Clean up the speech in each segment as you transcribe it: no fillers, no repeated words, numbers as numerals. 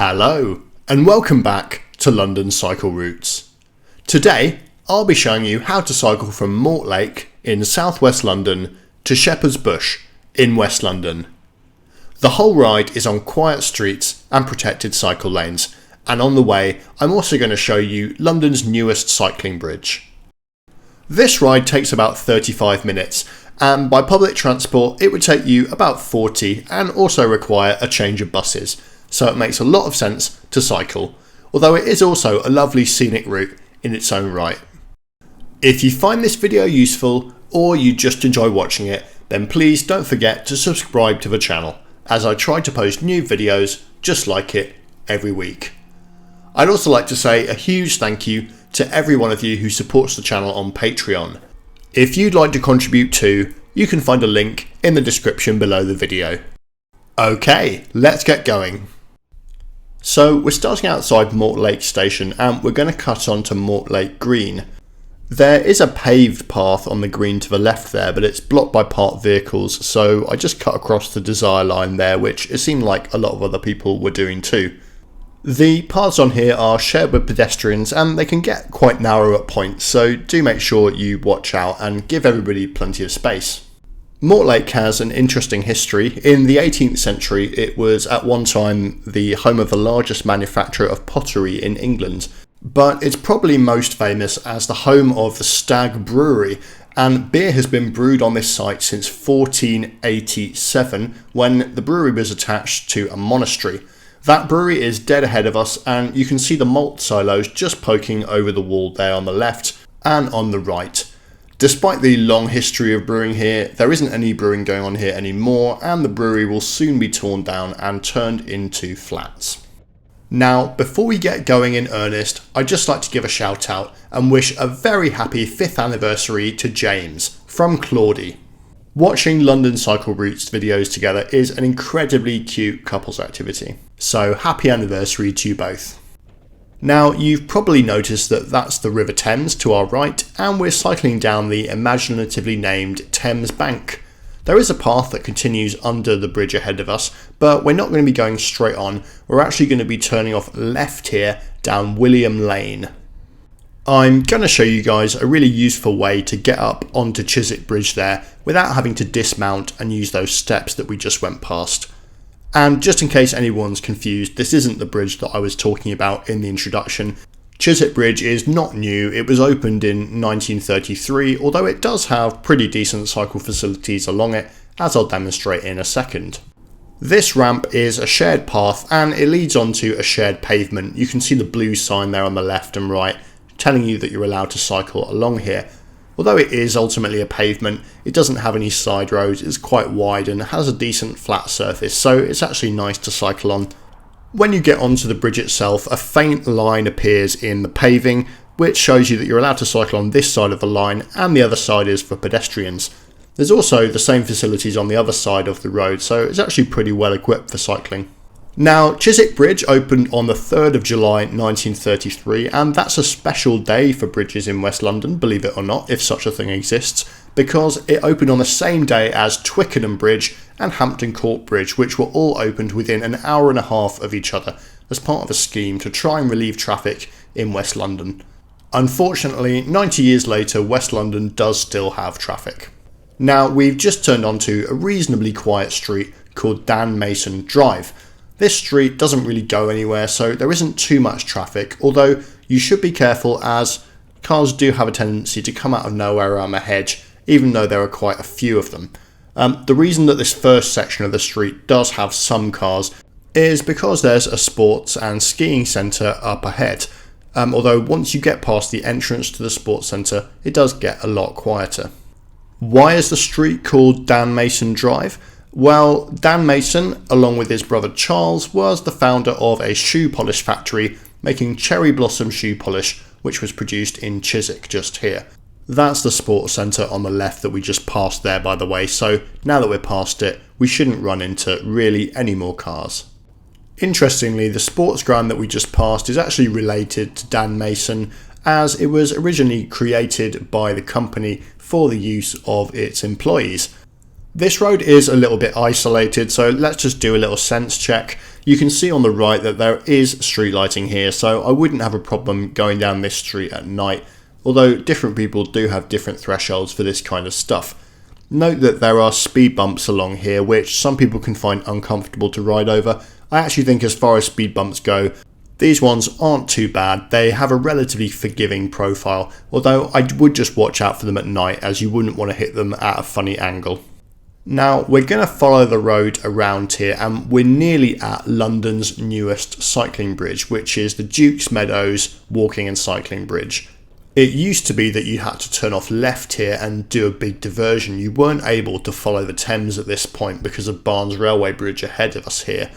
Hello and welcome back to London Cycle Routes. Today I'll be showing you how to cycle from Mortlake in southwest London to Shepherd's Bush in West London. The whole ride is on quiet streets and protected cycle lanes, and on the way I'm also going to show you London's newest cycling bridge. This ride takes about 35 minutes and by public transport it would take you about 40 and also require a change of buses, so it makes a lot of sense to cycle, although it is also a lovely scenic route in its own right. If you find this video useful or you just enjoy watching it, then please don't forget to subscribe to the channel, as I try to post new videos just like it every week. I'd also like to say a huge thank you to every one of you who supports the channel on Patreon. If you'd like to contribute too, you can find a link in the description below the video. Okay, let's get going. So we're starting outside Mortlake Station and we're going to cut on to Mortlake Green. There is a paved path on the green to the left there, but it's blocked by parked vehicles, so I just cut across the desire line there, which it seemed like a lot of other people were doing too. The paths on here are shared with pedestrians and they can get quite narrow at points, so do make sure you watch out and give everybody plenty of space. Mortlake has an interesting history. In the 18th century it was at one time the home of the largest manufacturer of pottery in England, but it's probably most famous as the home of the Stag Brewery, and beer has been brewed on this site since 1487 when the brewery was attached to a monastery. That brewery is dead ahead of us and you can see the malt silos just poking over the wall there on the left and on the right. Despite the long history of brewing here, there isn't any brewing going on here anymore and the brewery will soon be torn down and turned into flats. Now, before we get going in earnest, I'd just like to give a shout out and wish a very happy 5th anniversary to James from Claudie. Watching London Cycle Routes videos together is an incredibly cute couples activity, so happy anniversary to you both. Now, you've probably noticed that that's the River Thames to our right, and we're cycling down the imaginatively named Thames Bank. There is a path that continues under the bridge ahead of us, but we're not going to be going straight on. We're actually going to be turning off left here down William Lane. I'm going to show you guys a really useful way to get up onto Chiswick Bridge there without having to dismount and use those steps that we just went past. And just in case anyone's confused, this isn't the bridge that I was talking about in the introduction. Chiswick Bridge is not new, it was opened in 1933, although it does have pretty decent cycle facilities along it, as I'll demonstrate in a second. This ramp is a shared path and it leads onto a shared pavement. You can see the blue sign there on the left and right telling you that you're allowed to cycle along here. Although it is ultimately a pavement, it doesn't have any side roads, it's quite wide and has a decent flat surface, so it's actually nice to cycle on. When you get onto the bridge itself, a faint line appears in the paving, which shows you that you're allowed to cycle on this side of the line and the other side is for pedestrians. There's also the same facilities on the other side of the road, so it's actually pretty well equipped for cycling. Now, Chiswick Bridge opened on the 3rd of July 1933, and that's a special day for bridges in West London, believe it or not, if such a thing exists, because it opened on the same day as Twickenham Bridge and Hampton Court Bridge, which were all opened within an hour and a half of each other as part of a scheme to try and relieve traffic in West London. Unfortunately, 90 years later, West London does still have traffic. Now, we've just turned onto a reasonably quiet street called Dan Mason Drive. This street doesn't really go anywhere, so there isn't too much traffic, although you should be careful as cars do have a tendency to come out of nowhere around the hedge, even though there are quite a few of them. The reason that this first section of the street does have some cars is because there's a sports and skiing centre up ahead, although once you get past the entrance to the sports centre, it does get a lot quieter. Why is the street called Dan Mason Drive? Well, Dan Mason, along with his brother Charles, was the founder of a shoe polish factory making cherry blossom shoe polish, which was produced in Chiswick just here. That's the sports centre on the left that we just passed there, by the way, so now that we're past it, we shouldn't run into really any more cars. Interestingly, the sports ground that we just passed is actually related to Dan Mason, as it was originally created by the company for the use of its employees. This road is a little bit isolated, so let's just do a little sense check. You can see on the right that there is street lighting here, so I wouldn't have a problem going down this street at night, although different people do have different thresholds for this kind of stuff. Note that there are speed bumps along here which some people can find uncomfortable to ride over. I actually think as far as speed bumps go, these ones aren't too bad. They have a relatively forgiving profile, although I would just watch out for them at night as you wouldn't want to hit them at a funny angle. Now we're going to follow the road around here and we're nearly at London's newest cycling bridge, which is the Duke's Meadows walking and cycling bridge. It used to be that you had to turn off left here and do a big diversion. You weren't able to follow the Thames at this point because of Barnes Railway Bridge ahead of us here.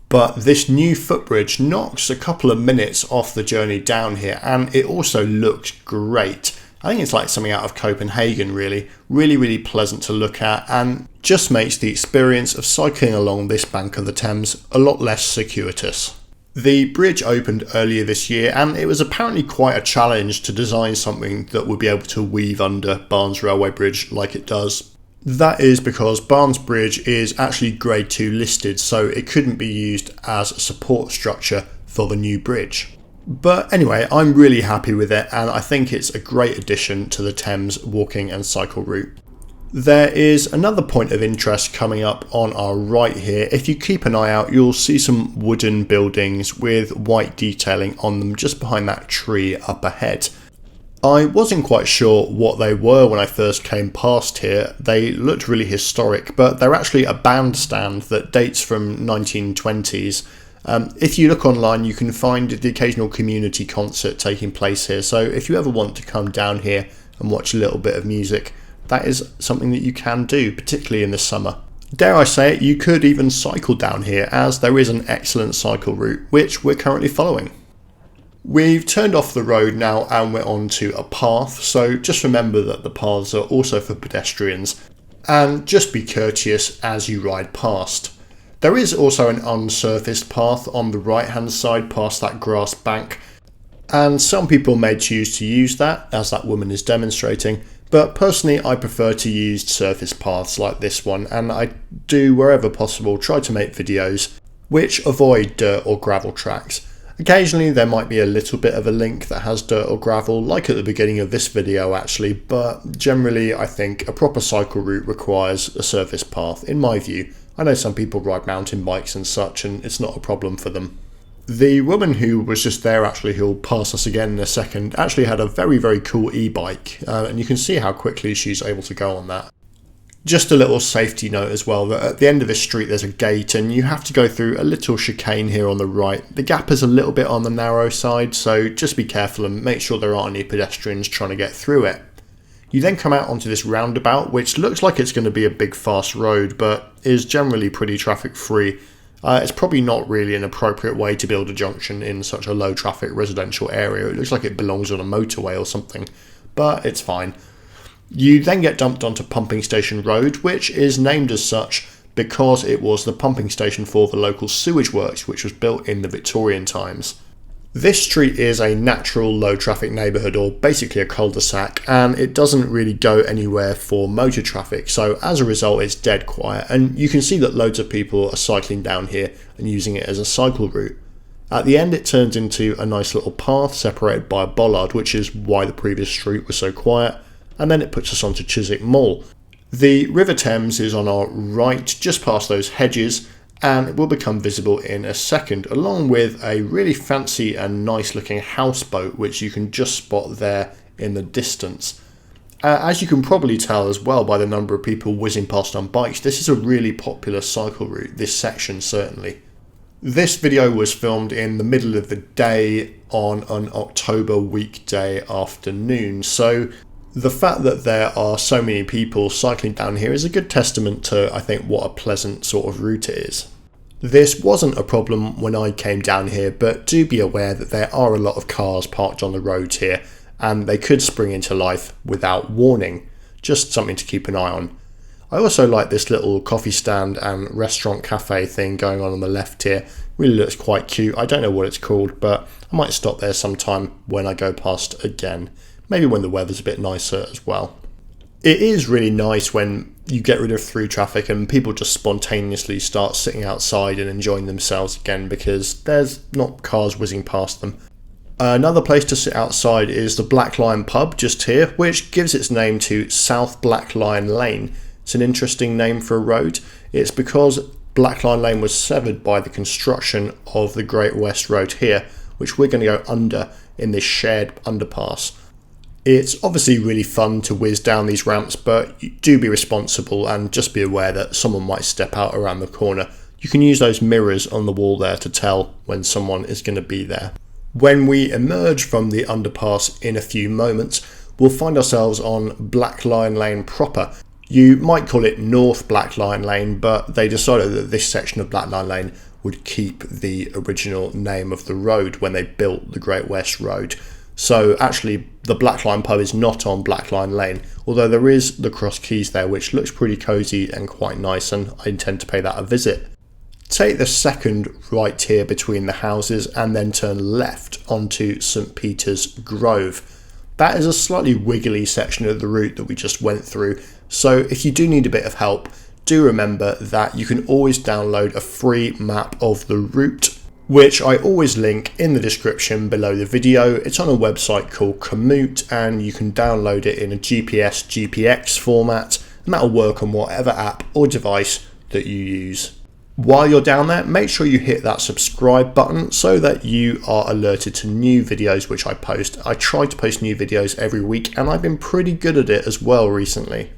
But this new footbridge knocks a couple of minutes off the journey down here, and it also looks great. I think it's like something out of Copenhagen really. Really pleasant to look at and just makes the experience of cycling along this bank of the Thames a lot less circuitous. The bridge opened earlier this year and it was apparently quite a challenge to design something that would be able to weave under Barnes Railway Bridge like it does. That is because Barnes Bridge is actually Grade 2 listed, so it couldn't be used as a support structure for the new bridge. But anyway, I'm really happy with it and I think it's a great addition to the Thames walking and cycle route. There is another point of interest coming up on our right here. If you keep an eye out, you'll see some wooden buildings with white detailing on them just behind that tree up ahead. I wasn't quite sure what they were when I first came past here. They looked really historic, but they're actually a bandstand that dates from 1920s. If you look online, you can find the occasional community concert taking place here. So if you ever want to come down here and watch a little bit of music, that is something that you can do, particularly in the summer. Dare I say it, you could even cycle down here as there is an excellent cycle route which we're currently following. We've turned off the road now and we're onto a path, so just remember that the paths are also for pedestrians and just be courteous as you ride past. There is also an unsurfaced path on the right hand side past that grass bank, and some people may choose to use that as that woman is demonstrating. But personally, I prefer to use surface paths like this one, and I do, wherever possible, try to make videos which avoid dirt or gravel tracks. Occasionally there might be a little bit of a link that has dirt or gravel, like at the beginning of this video actually, but generally I think a proper cycle route requires a surface path, in my view. I know some people ride mountain bikes and such, and it's not a problem for them. The woman who was just there actually, who'll pass us again in a second, actually had a very cool e-bike, and you can see how quickly she's able to go on that. Just a little safety note as well, that at the end of this street there's a gate and you have to go through a little chicane here on the right. The gap is a little bit on the narrow side, so just be careful and make sure there aren't any pedestrians trying to get through it. You then come out onto this roundabout, which looks like it's going to be a big fast road, but is generally pretty traffic free. It's probably not really an appropriate way to build a junction in such a low traffic residential area. It looks like it belongs on a motorway or something, but it's fine. You then get dumped onto Pumping Station Road, which is named as such because it was the pumping station for the local sewage works, which was built in the Victorian times. This street is a natural low traffic neighbourhood, or basically a cul-de-sac, and it doesn't really go anywhere for motor traffic, so as a result it's dead quiet, and you can see that loads of people are cycling down here and using it as a cycle route. At the end it turns into a nice little path separated by a bollard, which is why the previous street was so quiet, and then it puts us onto Chiswick Mall. The River Thames is on our right, just past those hedges, and it will become visible in a second, along with a really fancy and nice looking houseboat which you can just spot there in the distance. As you can probably tell as well by the number of people whizzing past on bikes, this is a really popular cycle route, this section certainly. This video was filmed in the middle of the day on an October weekday afternoon, so the fact that there are so many people cycling down here is a good testament to, I think, what a pleasant sort of route it is. This wasn't a problem when I came down here, but do be aware that there are a lot of cars parked on the roads here, and they could spring into life without warning. Just something to keep an eye on. I also like this little coffee stand and restaurant cafe thing going on the left here. Really looks quite cute. I don't know what it's called, but I might stop there sometime when I go past again. Maybe when the weather's a bit nicer as well. It is really nice when you get rid of through traffic and people just spontaneously start sitting outside and enjoying themselves again because there's not cars whizzing past them. Another place to sit outside is the Black Lion pub just here, which gives its name to South Black Lion Lane. It's an interesting name for a road. It's because Black Lion Lane was severed by the construction of the Great West Road here, which we're going to go under in this shared underpass. It's obviously really fun to whiz down these ramps, but do be responsible and just be aware that someone might step out around the corner. You can use those mirrors on the wall there to tell when someone is going to be there. When we emerge from the underpass in a few moments, we'll find ourselves on Black Lion Lane proper. You might call it North Black Lion Lane, but they decided that this section of Black Lion Lane would keep the original name of the road when they built the Great West Road. So actually the Black Lion pub is not on Black Lion Lane, although there is the Cross Keys there, which looks pretty cosy and quite nice, and I intend to pay that a visit. Take the second right here between the houses and then turn left onto St Peter's Grove. That is a slightly wiggly section of the route that we just went through, so if you do need a bit of help, do remember that you can always download a free map of the route, which I always link in the description below the video. It's on a website called Komoot, and you can download it in a GPS GPX format, and that'll work on whatever app or device that you use. While you're down there, make sure you hit that subscribe button so that you are alerted to new videos which I post. I try to post new videos every week, and I've been pretty good at it as well recently.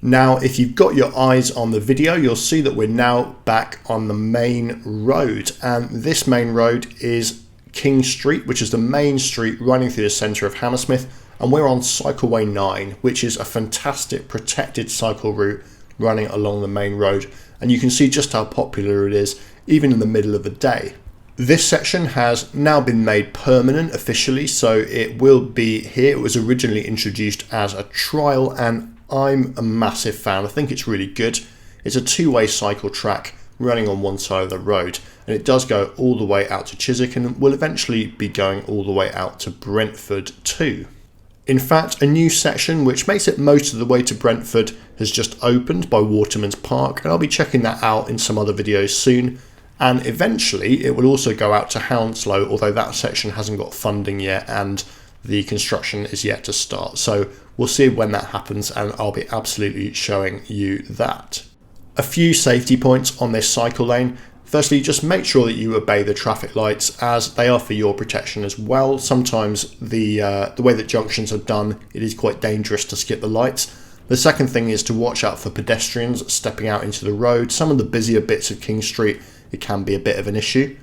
Now, if you've got your eyes on the video, you'll see that we're now back on the main road, and this main road is King Street, which is the main street running through the centre of Hammersmith, and we're on Cycleway 9, which is a fantastic protected cycle route running along the main road, and you can see just how popular it is even in the middle of the day. This section has now been made permanent officially, so it will be here. It was originally introduced as a trial, and I'm a massive fan. I think it's really good. It's a two-way cycle track running on one side of the road, and it does go all the way out to Chiswick and will eventually be going all the way out to Brentford too. In fact, a new section which makes it most of the way to Brentford has just opened by Waterman's Park, and I'll be checking that out in some other videos soon. And eventually it will also go out to Hounslow, although that section hasn't got funding yet and the construction is yet to start. So we'll see when that happens, and I'll be absolutely showing you that. A few safety points on this cycle lane. Firstly, just make sure that you obey the traffic lights, as they are for your protection as well. Sometimes the way that junctions are done, it is quite dangerous to skip the lights. The second thing is to watch out for pedestrians stepping out into the road. Some of the busier bits of King Street, it can be a bit of an issue.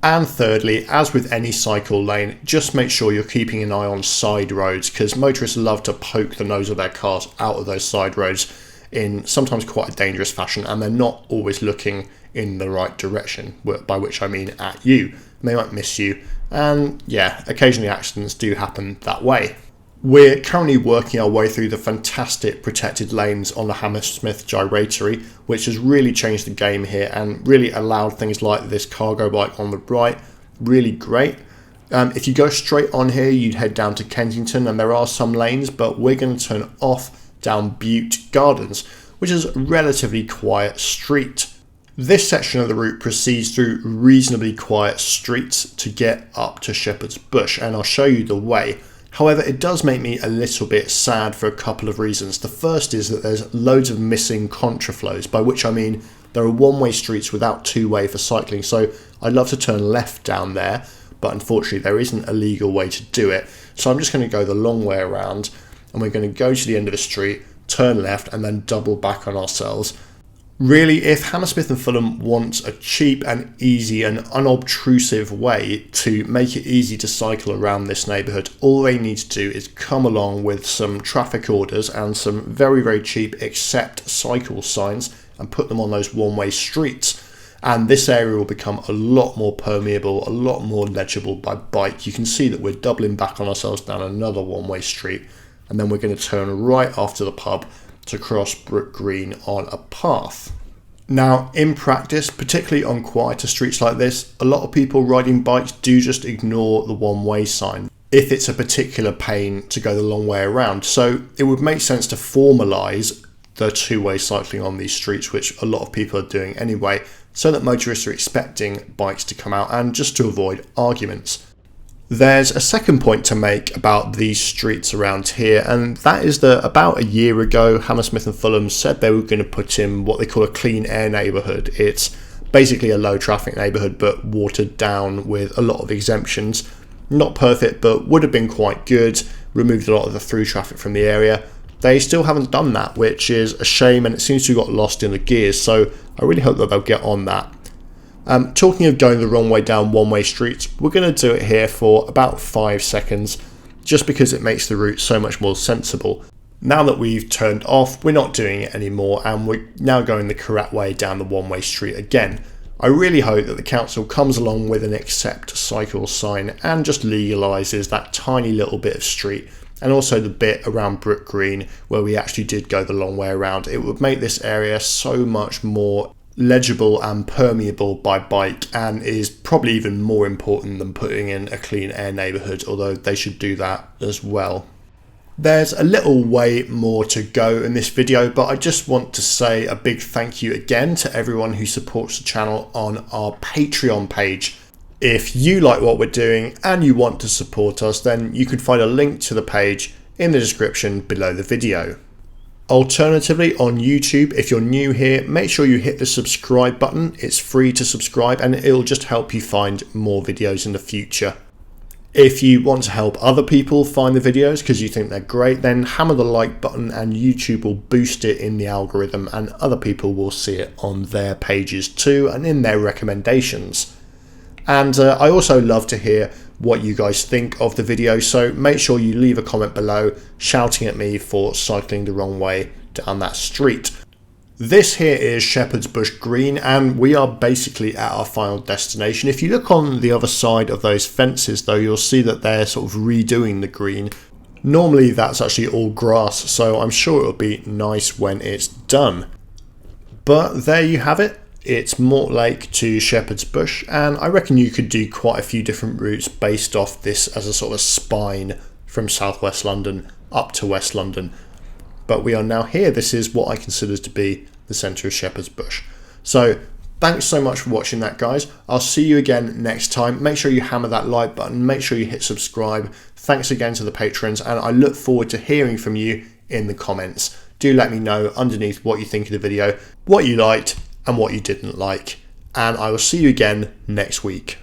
And thirdly, as with any cycle lane, just make sure you're keeping an eye on side roads, because motorists love to poke the nose of their cars out of those side roads in sometimes quite a dangerous fashion, and they're not always looking in the right direction, by which I mean at you. And they might miss you, and yeah, occasionally accidents do happen that way. We're currently working our way through the fantastic protected lanes on the Hammersmith Gyratory, which has really changed the game here and really allowed things like this cargo bike on the right. Really great. If you go straight on here, you'd head down to Kensington, and there are some lanes, but we're going to turn off down Bute Gardens, which is a relatively quiet street. This section of the route proceeds through reasonably quiet streets to get up to Shepherd's Bush, and I'll show you the way. However, it does make me a little bit sad for a couple of reasons. The first is that there's loads of missing contraflows, by which I mean there are one-way streets without two-way for cycling, so I'd love to turn left down there, but unfortunately there isn't a legal way to do it. So I'm just going to go the long way around, and we're going to go to the end of the street, turn left, and then double back on ourselves. Really, if Hammersmith and Fulham want a cheap and easy and unobtrusive way to make it easy to cycle around this neighbourhood, all they need to do is come along with some traffic orders and some very, very cheap accept cycle signs and put them on those one-way streets. And this area will become a lot more permeable, a lot more legible by bike. You can see that we're doubling back on ourselves down another one-way street, and then we're going to turn right after the pub to cross Brook Green on a path. Now, in practice, particularly on quieter streets like this, a lot of people riding bikes do just ignore the one-way sign if it's a particular pain to go the long way around. So it would make sense to formalise the two-way cycling on these streets, which a lot of people are doing anyway, so that motorists are expecting bikes to come out and just to avoid arguments. There's a second point to make about these streets around here, and that is that about a year ago, Hammersmith and Fulham said they were going to put in what they call a clean air neighbourhood. It's basically a low traffic neighbourhood, but watered down with a lot of exemptions. Not perfect, but would have been quite good, removed a lot of the through traffic from the area. They still haven't done that, which is a shame, and it seems to have got lost in the gears, so I really hope that they'll get on that. Talking of going the wrong way down one-way streets, we're going to do it here for about 5 seconds, just because it makes the route so much more sensible. Now that we've turned off, we're not doing it anymore, and we're now going the correct way down the one-way street again. I really hope that the council comes along with an accept cycle sign and just legalises that tiny little bit of street, and also the bit around Brook Green where we actually did go the long way around. It would make this area so much more legible and permeable by bike, and is probably even more important than putting in a clean air neighbourhood, although they should do that as well. There's a little way more to go in this video, but I just want to say a big thank you again to everyone who supports the channel on our Patreon page. If you like what we're doing and you want to support us, then you can find a link to the page in the description below the video. Alternatively, on YouTube, if you're new here, make sure you hit the subscribe button. It's free to subscribe and it'll just help you find more videos in the future. If you want to help other people find the videos because you think they're great, then hammer the like button and YouTube will boost it in the algorithm, and other people will see it on their pages too and in their recommendations. And I also love to hear what you guys think of the video, so make sure you leave a comment below shouting at me for cycling the wrong way down that street. This here is Shepherd's Bush Green, and we are basically at our final destination. If you look on the other side of those fences though, you'll see that they're sort of redoing the green. Normally that's actually all grass, so I'm sure it'll be nice when it's done. But there you have it. It's Mortlake to Shepherd's Bush, and I reckon you could do quite a few different routes based off this as a sort of spine from southwest London up to West London. But we are now here. This is what I consider to be the centre of Shepherd's Bush. So thanks so much for watching that, guys. I'll see you again next time. Make sure you hammer that like button. Make sure you hit subscribe. Thanks again to the patrons, and I look forward to hearing from you in the comments. Do let me know underneath what you think of the video, what you liked and what you didn't like, and I will see you again next week.